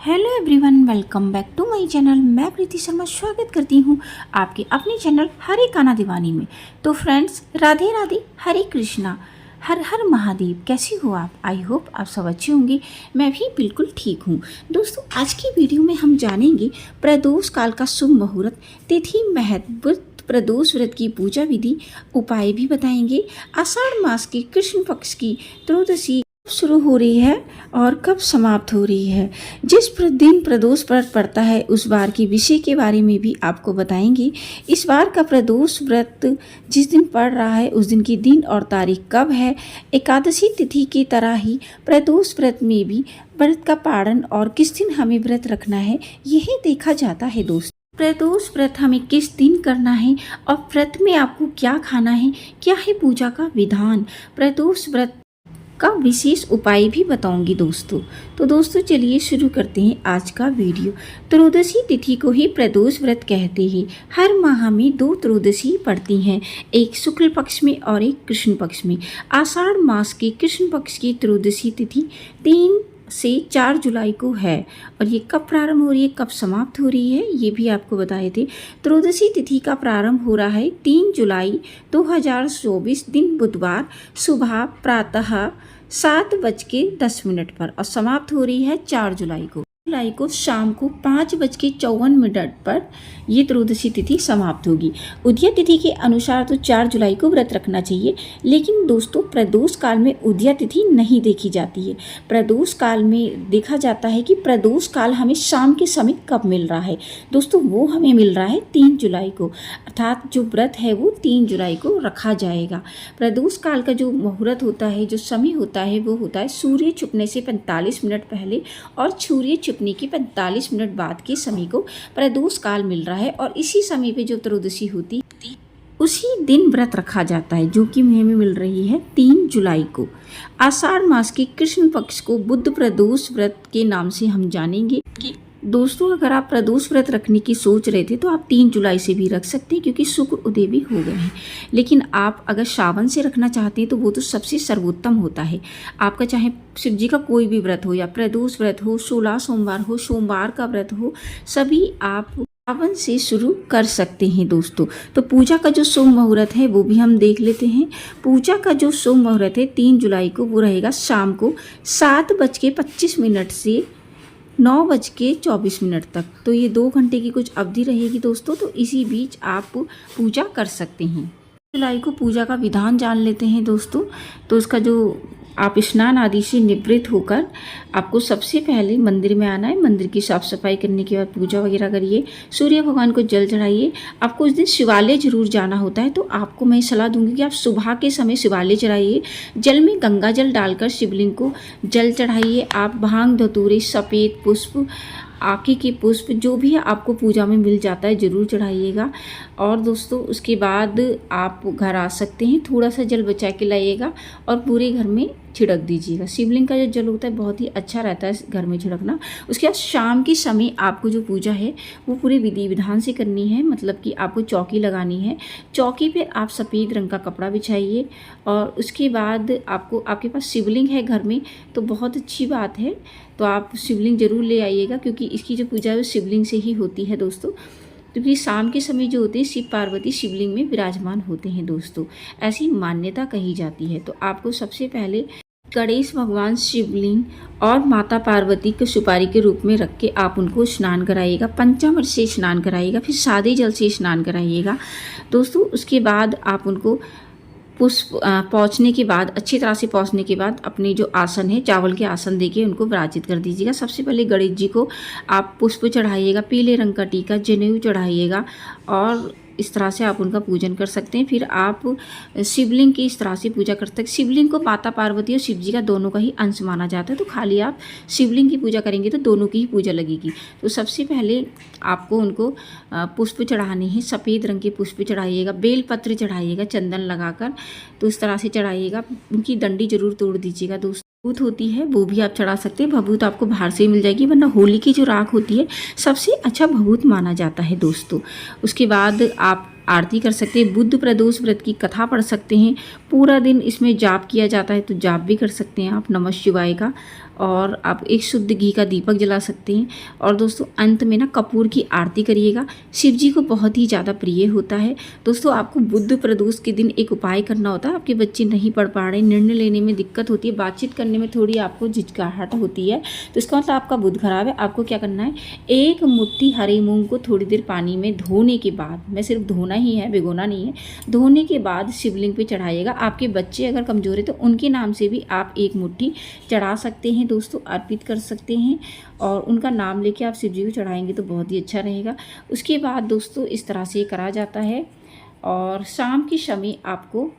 Hello everyone, welcome back to my channel. मैं प्रीति शर्मा स्वागत करती हूँ आपके अपने चैनल हरे काना दीवानी में। तो फ्रेंड्स, राधे राधे, हरे कृष्णा, हर हर महादेव। कैसी हो आप? आई होप आप सब अच्छे होंगे। मैं भी बिल्कुल ठीक हूँ। दोस्तों, आज की वीडियो में हम जानेंगे प्रदोष काल का शुभ मुहूर्त, तिथि, महत्व, प्रदोष व्रत की पूजा विधि, उपाय भी बताएंगे। आषाढ़ मास की कृष्ण पक्ष की त्रयोदशी शुरू हो रही है और कब समाप्त हो रही है। जिस दिन प्रदोष व्रत पड़ता है उस बार की विषय के बारे में भी आपको बताएंगे। इस बार का प्रदोष व्रत जिस दिन पड़ रहा है उस दिन की दिन और तारीख कब है। एकादशी तिथि की तरह ही प्रदोष व्रत में भी व्रत का पालन और किस दिन हमें व्रत रखना है यही देखा जाता है। दोस्तों, प्रदोष व्रत हमें किस दिन करना है और व्रत में आपको क्या खाना है, क्या है पूजा का विधान, प्रदोष व्रत का विशेष उपाय भी बताऊंगी दोस्तों। तो दोस्तों, चलिए शुरू करते हैं आज का वीडियो। त्रयोदशी तिथि को ही प्रदोष व्रत कहते हैं। हर माह में 2 त्रयोदशी पड़ती हैं, एक शुक्ल पक्ष में और एक कृष्ण पक्ष में। आषाढ़ मास के कृष्ण पक्ष की त्रयोदशी तिथि 3 से 4 जुलाई को है और ये कब प्रारंभ हो रही है, कब समाप्त हो रही है, ये भी आपको बताए थे। त्रयोदशी तिथि का प्रारंभ हो रहा है 3 जुलाई 2024 दिन बुधवार सुबह प्रातः 7:10 पर और समाप्त हो रही है 4 जुलाई को शाम को 5:54 पर ये त्रयोदशी तिथि समाप्त होगी। उदया तिथि के अनुसार तो 4 जुलाई को व्रत रखना चाहिए, लेकिन दोस्तों प्रदोष काल में उदया तिथि नहीं देखी जाती है। प्रदोष काल में देखा जाता है कि प्रदोष काल हमें शाम के समय कब मिल रहा है। दोस्तों, वो हमें मिल रहा है 3 जुलाई को, अर्थात जो व्रत है वो 3 जुलाई को रखा जाएगा। प्रदोष काल का जो मुहूर्त होता है, जो समय होता है, वो होता है सूर्य छुपने से 45 मिनट पहले और सूर्य छुपने के 45 मिनट बाद के समय को प्रदोष काल मिल रहा है और इसी समय पे जो त्रयोदशी होती उसी दिन व्रत रखा जाता है, जो कि हमें मिल रही है 3 जुलाई को। आषाढ़ मास के कृष्ण पक्ष को बुद्ध प्रदोष व्रत के नाम से हम जानेंगे। दोस्तों, अगर आप प्रदोष व्रत रखने की सोच रहे थे तो आप 3 जुलाई से भी रख सकते हैं, क्योंकि शुक्र उदय भी हो गए हैं। लेकिन आप अगर श्रावण से रखना चाहते हैं तो वो तो सबसे सर्वोत्तम होता है। आपका चाहे शिव जी का कोई भी व्रत हो या प्रदोष व्रत हो, 16 सोमवार हो, सोमवार का व्रत हो, सभी आप श्रावण से शुरू कर सकते हैं। दोस्तों, तो पूजा का जो शुभ मुहूर्त है वो भी हम देख लेते हैं। पूजा का जो शुभ मुहूर्त है 3 जुलाई को, वो रहेगा शाम को 7:25 से 9:24 तक। तो ये 2 घंटे की कुछ अवधि रहेगी दोस्तों। तो इसी बीच आप पूजा कर सकते हैं। जुलाई को पूजा का विधान जान लेते हैं दोस्तों। तो उसका जो आप स्नान आदि से निवृत्त होकर आपको सबसे पहले मंदिर में आना है। मंदिर की साफ सफाई करने के बाद पूजा वगैरह करिए, सूर्य भगवान को जल चढ़ाइए। आपको उस दिन शिवालय जरूर जाना होता है, तो आपको मैं सलाह दूंगी कि आप सुबह के समय शिवालय चढ़ाइए। जल में गंगा जल डालकर शिवलिंग को जल चढ़ाइए। आप भांग, धतूरे, सफ़ेद पुष्प, आके के पुष्प, जो भी आपको पूजा में मिल जाता है ज़रूर चढ़ाइएगा। और दोस्तों, उसके बाद आप घर आ सकते हैं। थोड़ा सा जल बचा के लाइएगा और पूरे घर में छिड़क दीजिएगा। शिवलिंग का जो जल होता है बहुत ही अच्छा रहता है घर में छिड़कना। उसके बाद शाम के समय आपको जो पूजा है वो पूरे विधि विधान से करनी है। मतलब कि आपको चौकी लगानी है। चौकी पे आप सफ़ेद रंग का कपड़ा बिछाइए और उसके बाद आपके पास शिवलिंग है घर में तो बहुत अच्छी बात है। तो आप शिवलिंग ज़रूर ले आइएगा, क्योंकि इसकी जो पूजा है वो शिवलिंग से ही होती है दोस्तों। क्योंकि शाम के समय जो होते हैं शिव पार्वती शिवलिंग में विराजमान होते हैं दोस्तों, ऐसी मान्यता कही जाती है। तो आपको सबसे पहले गणेश भगवान, शिवलिंग और माता पार्वती को सुपारी के रूप में रख के आप उनको स्नान कराइएगा। पंचामृत से स्नान कराइएगा, फिर सादे जल से स्नान कराइएगा दोस्तों। उसके बाद आप उनको पुष्प पहुँचने के बाद, अच्छी तरह से पहुँचने के बाद अपने जो आसन है, चावल के आसन देके उनको विराजित कर दीजिएगा। सबसे पहले गणेश जी को आप पुष्प चढ़ाइएगा, पीले रंग का टीका, जनेऊ चढ़ाइएगा और इस तरह से आप उनका पूजन कर सकते हैं। फिर आप शिवलिंग की इस तरह से पूजा कर सकते हैं। शिवलिंग को माता पार्वती और शिव जी का दोनों का ही अंश माना जाता है, तो खाली आप शिवलिंग की पूजा करेंगे तो दोनों की ही पूजा लगेगी। तो सबसे पहले आपको उनको पुष्प चढ़ाने हैं। सफ़ेद रंग के पुष्प चढ़ाइएगा, बेलपत्र चढ़ाइएगा चंदन लगाकर, तो इस तरह से चढ़ाइएगा। उनकी डंडी जरूर तोड़ दीजिएगा दोस्तों। भभूत होती है वो भी आप चढ़ा सकते हैं। भभूत आपको बाहर से ही मिल जाएगी, वरना होली की जो राख होती है सबसे अच्छा भभूत माना जाता है दोस्तों। उसके बाद आप आरती कर सकते हैं। बुद्ध प्रदोष व्रत की कथा पढ़ सकते हैं। पूरा दिन इसमें जाप किया जाता है, तो जाप भी कर सकते हैं आप नमः शिवाय का। और आप एक शुद्ध घी का दीपक जला सकते हैं। और दोस्तों अंत में ना कपूर की आरती करिएगा। शिव जी को बहुत ही ज़्यादा प्रिय होता है। दोस्तों आपको बुध प्रदोष के दिन एक उपाय करना होता है। आपके बच्चे नहीं पढ़ पा रहे, निर्णय लेने में दिक्कत होती है, बातचीत करने में थोड़ी आपको झिझकाहट होती है, तो इसका मतलब आपका बुध खराब है। आपको क्या करना है, एक मुट्ठी हरे मूंग को थोड़ी देर पानी में धोने के बाद, मैं सिर्फ धोना ही है, भिगोना नहीं है, धोने के बाद शिवलिंग पे चढ़ाइएगा। आपके बच्चे अगर कमज़ोर है तो उनके नाम से भी आप एक मुट्ठी चढ़ा सकते हैं दोस्तों, अर्पित कर सकते हैं। और उनका नाम लेके आप शिव जी को चढ़ाएंगे तो बहुत ही अच्छा रहेगा। उसके बाद दोस्तों इस तरह से करा जाता है। और शाम के समय आपको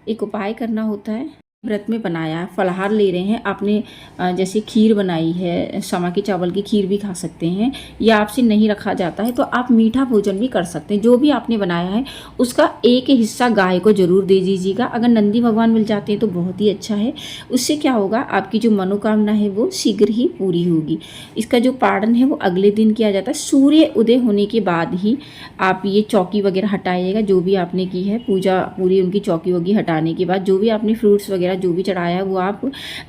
एक उपाय करना होता है। व्रत में बनाया है, फलाहार ले रहे हैं आपने, जैसे खीर बनाई है, समा के चावल की खीर भी खा सकते हैं, या आपसे नहीं रखा जाता है तो आप मीठा भोजन भी कर सकते हैं। जो भी आपने बनाया है उसका एक हिस्सा गाय को जरूर दे दीजिएगा। अगर नंदी भगवान मिल जाते हैं तो बहुत ही अच्छा है। उससे क्या होगा, आपकी जो मनोकामना है वो शीघ्र ही पूरी होगी। इसका जो पारण है वो अगले दिन किया जाता है। सूर्य उदय होने के बाद ही आप ये चौकी वगैरह हटाइएगा। जो भी आपने की है पूजा पूरी, उनकी चौकी वगैरह हटाने के बाद जो भी आपने फ्रूट्स वगैरह जो भी चढ़ाया है वो आप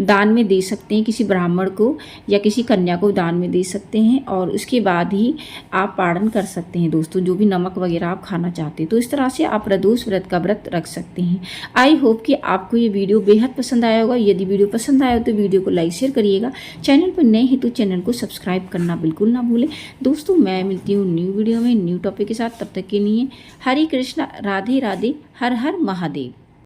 दान में दे सकते हैं, किसी ब्राह्मण को या किसी कन्या को दान में दे सकते हैं। और उसके बाद ही आप पारण कर सकते हैं दोस्तों, जो भी नमक वगैरह आप खाना चाहते हैं। तो इस तरह से आप प्रदोष व्रत का व्रत रख सकते हैं। आई होप कि आपको ये वीडियो बेहद पसंद आया होगा। यदि वीडियो पसंद आया हो तो वीडियो को लाइक शेयर करिएगा। चैनल पर नए हैं तो चैनल को सब्सक्राइब करना बिल्कुल ना भूलें। दोस्तों मैं मिलती हूँ न्यू वीडियो में न्यू टॉपिक के साथ। तब तक के लिए हरे कृष्णा, राधे राधे, हर हर महादेव।